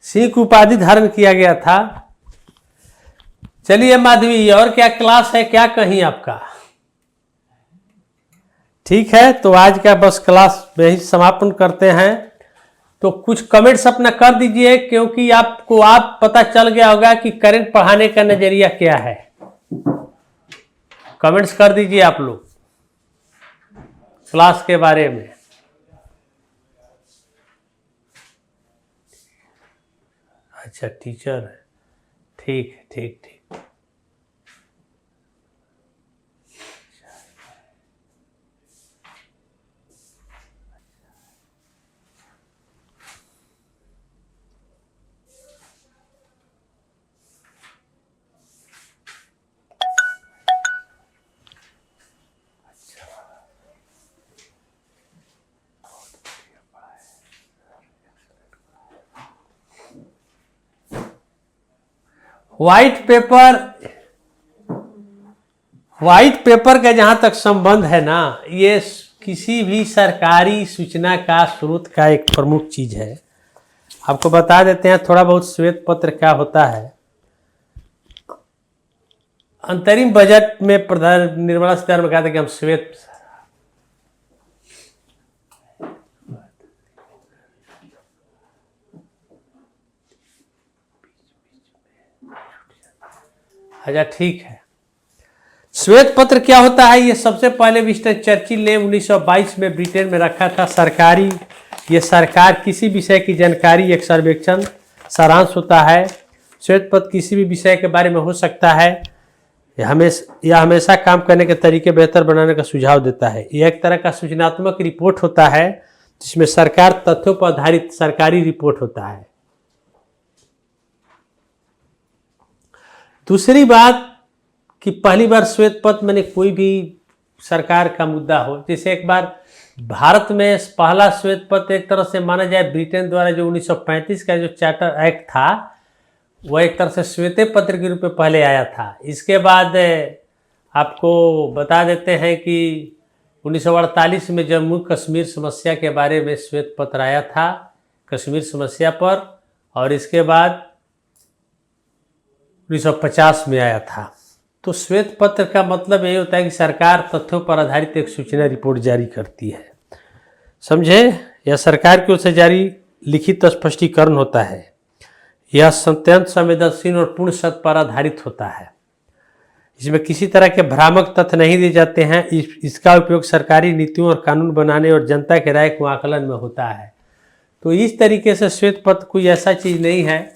सिख उपाधि धारण किया गया था। चलिए माधवी, और क्या क्लास है, क्या कहीं आपका? ठीक है, तो आज का बस क्लास में ही समापन करते हैं। तो कुछ कमेंट्स अपना कर दीजिए, क्योंकि आपको पता चल गया होगा कि करंट पढ़ाने का नजरिया क्या है। कमेंट्स कर दीजिए आप लोग क्लास के बारे में। अच्छा, टीचर है, ठीक है, ठीक ठीक। व्हाइट पेपर का जहां तक संबंध है ना, ये किसी भी सरकारी सूचना का स्रोत का एक प्रमुख चीज है। आपको बता देते हैं थोड़ा बहुत श्वेत पत्र क्या होता है। अंतरिम बजट में प्रधान निर्मला सीतारमण ने कहा था कि हम श्वेत अच्छा, ठीक है। श्वेत पत्र क्या होता है? ये सबसे पहले विंस्टन चर्चिल ने 1922 में ब्रिटेन में रखा था। ये सरकार किसी विषय की जानकारी, एक सर्वेक्षण, सारांश होता है। श्वेत पत्र किसी भी विषय के बारे में हो सकता है। यह हमेशा काम करने के तरीके बेहतर बनाने का सुझाव देता है। यह एक तरह का सूचनात्मक रिपोर्ट होता है, जिसमें सरकार तथ्यों पर आधारित सरकारी रिपोर्ट होता है। दूसरी बात कि पहली बार श्वेत पत्र मैंने कोई भी सरकार का मुद्दा हो, जैसे एक बार भारत में पहला श्वेत पत्र एक तरह से माना जाए ब्रिटेन द्वारा जो 1935 का जो चार्टर एक्ट था, वह एक तरह से श्वेत पत्र के रूप में पहले आया था। इसके बाद आपको बता देते हैं कि 1948 में जम्मू कश्मीर समस्या के बारे में श्वेत पत्र आया था, कश्मीर समस्या पर, और इसके बाद 1950 में आया था। तो श्वेत पत्र का मतलब यही होता है कि सरकार तथ्यों पर आधारित एक सूचना रिपोर्ट जारी करती है। समझे? यह सरकार की ओर से जारी लिखित स्पष्टीकरण होता है। यह अत्यंत संवेदनशील और पूर्ण सत्य पर आधारित होता है। इसमें किसी तरह के भ्रामक तथ्य नहीं दिए जाते हैं। इसका उपयोग सरकारी नीतियों और कानून बनाने और जनता के राय को आकलन में होता है। तो इस तरीके से श्वेत पत्र कोई ऐसा चीज़ नहीं है,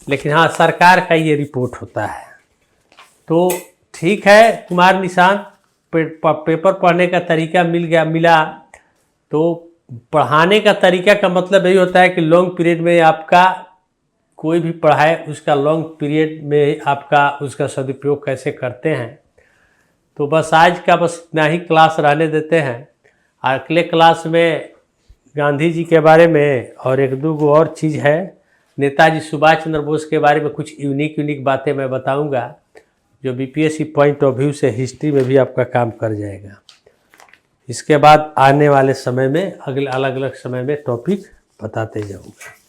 लेकिन हाँ, सरकार का ये रिपोर्ट होता है। तो ठीक है कुमार निशांत, पेपर पढ़ने का तरीका मिला। तो पढ़ाने का तरीका का मतलब यही होता है कि लॉन्ग पीरियड में आपका कोई भी पढ़ाए, उसका लॉन्ग पीरियड में आपका उसका सदुपयोग कैसे करते हैं। तो बस आज का बस इतना ही क्लास रहने देते हैं। अगले क्लास में गांधी जी के बारे में और एक दो और चीज़ है, नेताजी सुभाष चंद्र बोस के बारे में कुछ यूनिक बातें मैं बताऊंगा, जो बीपीएससी पॉइंट ऑफ व्यू से हिस्ट्री में भी आपका काम कर जाएगा। इसके बाद आने वाले समय में अगले अलग अलग समय में टॉपिक बताते जाऊंगा।